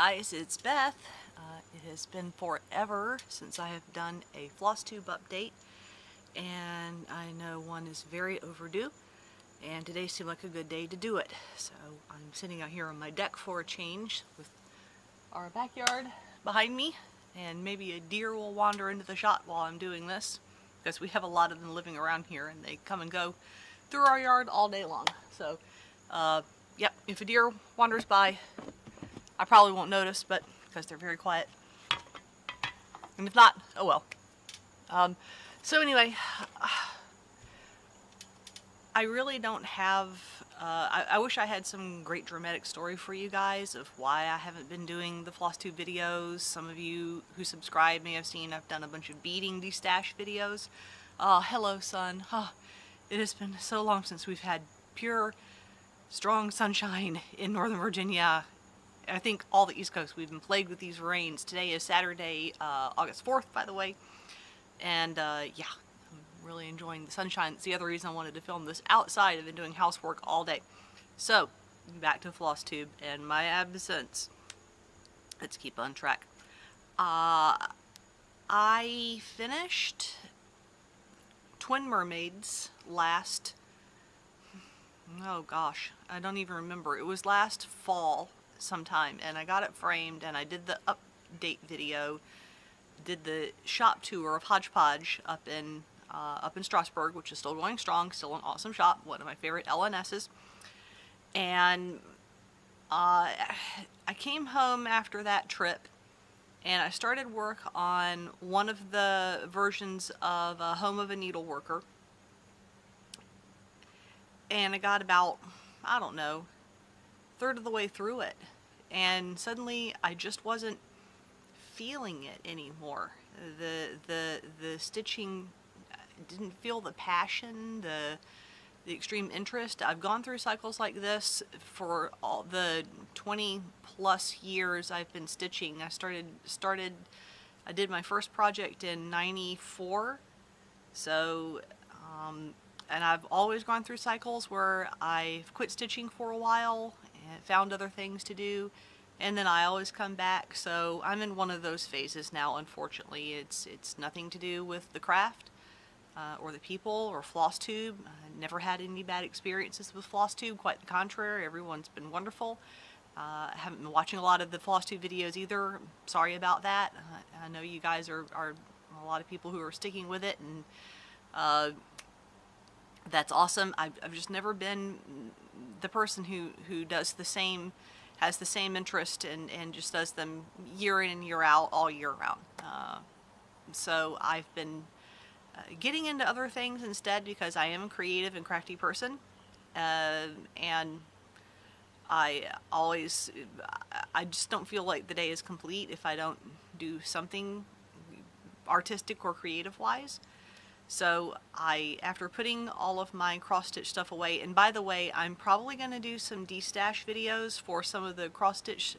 guys, it's Beth. It has been forever since I have done a Flosstube update, and I know one is very overdue, and today seemed like a good day to do it. So I'm sitting out here on my deck for a change with our backyard behind me, and maybe a deer will wander into the shot while I'm doing this, because we have a lot of them living around here and they come and go through our yard all day long. So yep, if a deer wanders by, I probably won't notice, but because they're very quiet. And if not, oh well. So anyway, I really don't have, I wish I had some great dramatic story for you guys of why I haven't been doing the Flosstube videos. Some of you who subscribe may have seen I've done a bunch of beading destash videos. Hello sun. It has been so long since we've had pure, strong sunshine in Northern Virginia. I think all the East Coast, we've been plagued with these rains. Today is Saturday, August 4th, by the way. And yeah, I'm really enjoying the sunshine. It's the other reason I wanted to film this outside. I've been doing housework all day. So, back to Flosstube and my absence. Let's keep on track. I finished Twin Mermaids last, oh gosh, I don't even remember. It was last fall sometime, and I got it framed, and I did the update video, did the shop tour of Hodgepodge up in Strasbourg, which is still going strong, still an awesome shop, one of my favorite LNSs. And I came home after that trip, and I started work on one of the versions of Home of a Needleworker, and I got about, I don't know, third of the way through it, and suddenly I just wasn't feeling it anymore. The stitching, didn't feel the passion, the extreme interest. I've gone through cycles like this for all the 20 plus years I've been stitching. I did my first project in '94, so and I've always gone through cycles where I've quit stitching for a while and found other things to do, and then I always come back. So I'm in one of those phases now, unfortunately. It's nothing to do with the craft or the people or Flosstube. I never had any bad experiences with Flosstube, quite the contrary. Everyone's been wonderful. I haven't been watching a lot of the Flosstube videos either. Sorry about that. I know you guys are a lot of people who are sticking with it, and that's awesome. I've just never been the person who does the same, has the same interest and just does them year in and year out, all year round. So I've been getting into other things instead, because I am a creative and crafty person, and I just don't feel like the day is complete if I don't do something artistic or creative wise. So after putting all of my cross-stitch stuff away, and by the way, I'm probably going to do some destash videos for some of the cross-stitch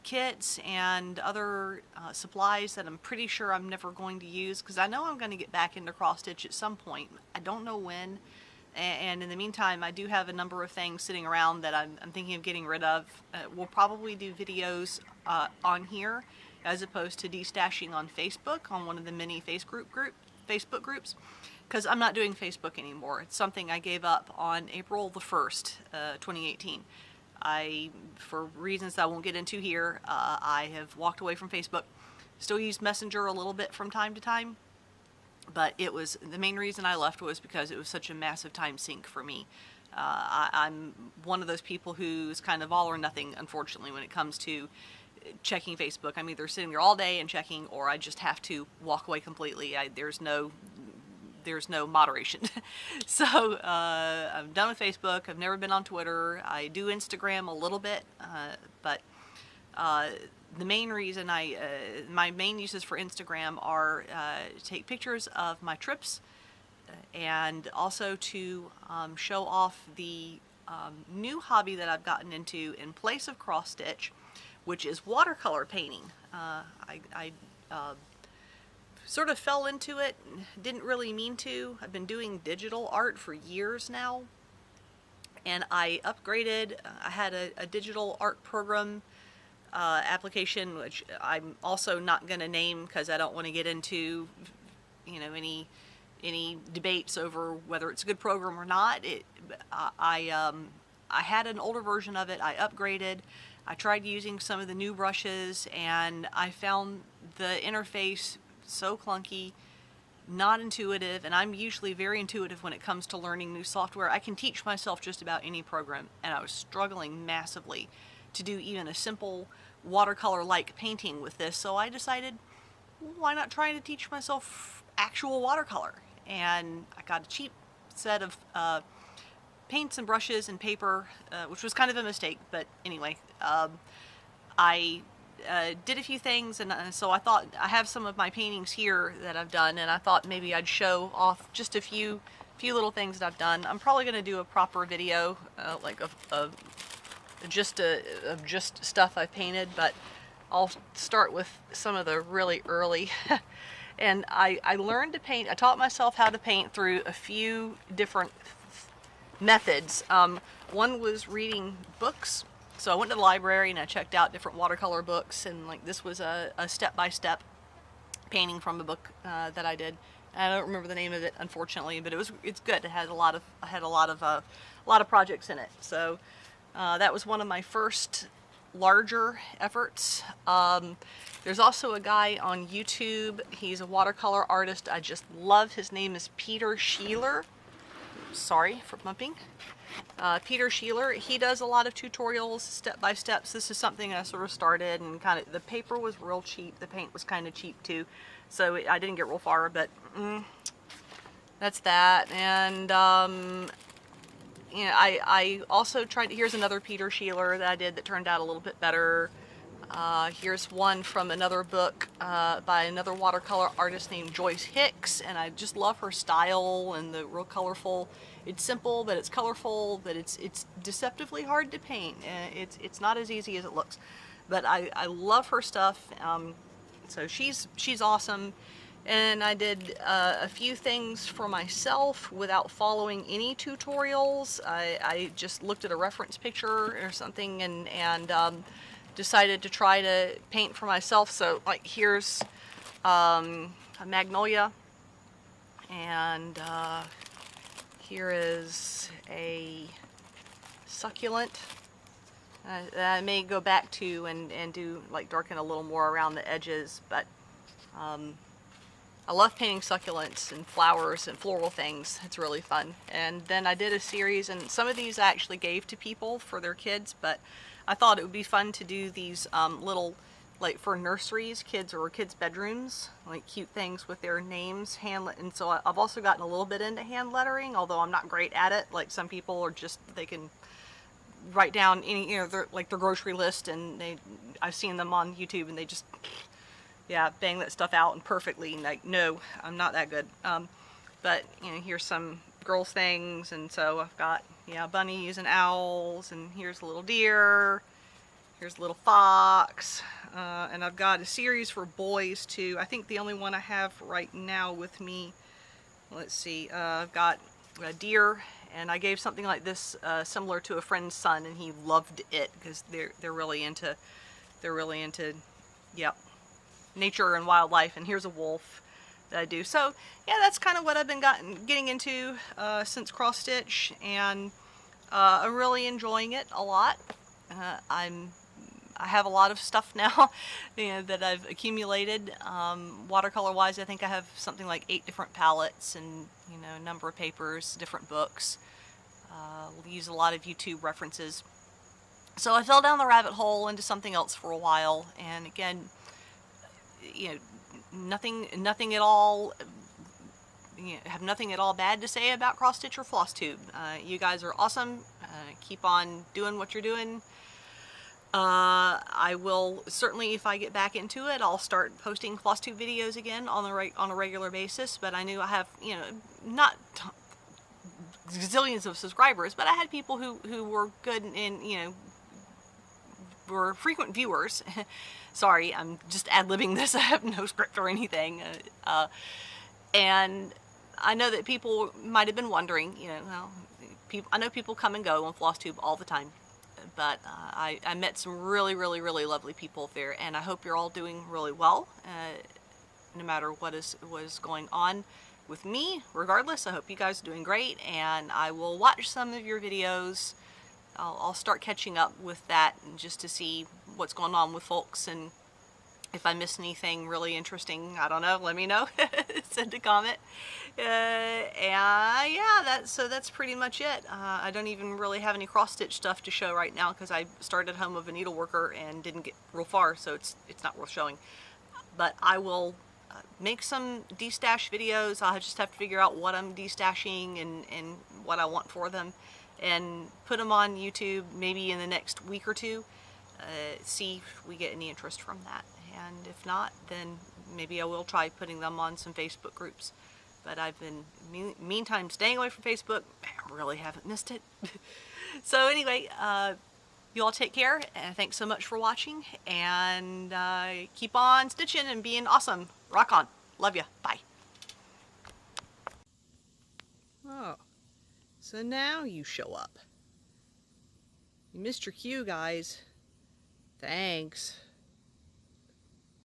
kits and other supplies that I'm pretty sure I'm never going to use, because I know I'm going to get back into cross-stitch at some point. I don't know when, and in the meantime, I do have a number of things sitting around that I'm thinking of getting rid of. We'll probably do videos on here as opposed to destashing on Facebook, on one of the many Facebook groups, because I'm not doing Facebook anymore. It's something I gave up on April the 1st, 2018. For reasons I won't get into here, I have walked away from Facebook. Still use Messenger a little bit from time to time, but it was, the main reason I left was because it was such a massive time sink for me. I'm one of those people who's kind of all or nothing, unfortunately, when it comes to checking Facebook. I'm either sitting there all day and checking, or I just have to walk away completely. There's no moderation. So I'm done with Facebook. I've never been on Twitter. I do Instagram a little bit, but the main reason my main uses for Instagram are to take pictures of my trips, and also to show off the new hobby that I've gotten into in place of cross stitch, which is watercolor painting. I sort of fell into it, didn't really mean to. I've been doing digital art for years now, and I upgraded. I had a digital art program application, which I'm also not going to name because I don't want to get into, you know, any debates over whether it's a good program or not. I had an older version of it. I upgraded. I tried using some of the new brushes, and I found the interface so clunky, not intuitive, and I'm usually very intuitive when it comes to learning new software. I can teach myself just about any program, and I was struggling massively to do even a simple watercolor-like painting with this, so I decided, why not try to teach myself actual watercolor? And I got a cheap set of paints and brushes and paper, which was kind of a mistake, but anyway, I did a few things, and so I thought, I have some of my paintings here that I've done, and I thought maybe I'd show off just a few little things that I've done. I'm probably going to do a proper video, like of just stuff I've painted, but I'll start with some of the really early. And I learned to paint, I taught myself how to paint through a few different methods. One was reading books. So I went to the library and I checked out different watercolor books, and like this was a step-by-step painting from a book that I did. I don't remember the name of it, unfortunately, but it's good. It had a lot of projects in it. So that was one of my first larger efforts. There's also a guy on YouTube. He's a watercolor artist. I just love his name is Peter Sheeler. Sorry for bumping. Peter Sheeler, he does a lot of tutorials, step-by-steps. This is something I sort of started, and kind of, the paper was real cheap, the paint was kind of cheap too, so I didn't get real far, but that's that. And you know, I also tried, here's another Peter Sheeler that I did that turned out a little bit better. Here's one from another book by another watercolor artist named Joyce Hicks, and I just love her style and the real colorful. It's simple, but it's colorful, but it's deceptively hard to paint. It's not as easy as it looks, but I love her stuff. So she's awesome. And I did a few things for myself without following any tutorials. I just looked at a reference picture or something and decided to try to paint for myself. So like here's a magnolia, and here is a succulent. I may go back to and do like darken a little more around the edges, but I love painting succulents and flowers and floral things. It's really fun. And then I did a series, and some of these I actually gave to people for their kids, but I thought it would be fun to do these little, like for nurseries, kids bedrooms, like cute things with their names, and so I've also gotten a little bit into hand lettering, although I'm not great at it. Like some people are just, they can write down any, you know, their grocery list, and I've seen them on YouTube, and they just, yeah, bang that stuff out and perfectly. Like, no, I'm not that good. But you know, here's some girls things, and so I've got, yeah, bunnies and owls, and here's a little deer, here's a little fox, and I've got a series for boys too. I think the only one I have right now with me, let's see, I've got a deer, and I gave something like this similar to a friend's son, and he loved it because they're really into yep, nature and wildlife. And here's a wolf that I do. So yeah, that's kind of what I've been getting into since cross stitch, and I'm really enjoying it a lot. I have a lot of stuff now, you know, that I've accumulated. Watercolor wise, I think I have something like 8 different palettes, and you know, a number of papers, different books. Use a lot of YouTube references. So I fell down the rabbit hole into something else for a while, and again, you know, nothing at all, you know, have nothing at all bad to say about cross stitch or Flosstube. You guys are awesome. Keep on doing what you're doing. I will certainly, if I get back into it, I'll start posting Flosstube videos again on a regular basis. But I knew I have, you know, not zillions of subscribers, but I had people who were good and, you know, were frequent viewers. Sorry, I'm just ad-libbing this. I have no script or anything. And I know that people might have been wondering, you know, well, I know people come and go on Flosstube all the time. but I met some really, really, really lovely people there, and I hope you're all doing really well, no matter what is going on with me. Regardless, I hope you guys are doing great, and I will watch some of your videos. I'll start catching up with that just to see what's going on with folks, and if I miss anything really interesting, I don't know, let me know. Send a comment. And yeah, that's pretty much it. I don't even really have any cross-stitch stuff to show right now because I started home of a needleworker and didn't get real far, so it's not worth showing. But I will make some destash videos. I'll just have to figure out what I'm destashing and what I want for them, and put them on YouTube maybe in the next week or two. See if we get any interest from that. And if not, then maybe I will try putting them on some Facebook groups. But I've been, meantime, staying away from Facebook. I really haven't missed it. So anyway, you all take care, and thanks so much for watching. And keep on stitching and being awesome. Rock on. Love ya. Bye. Oh, so now you show up. You missed your cue, guys. Thanks.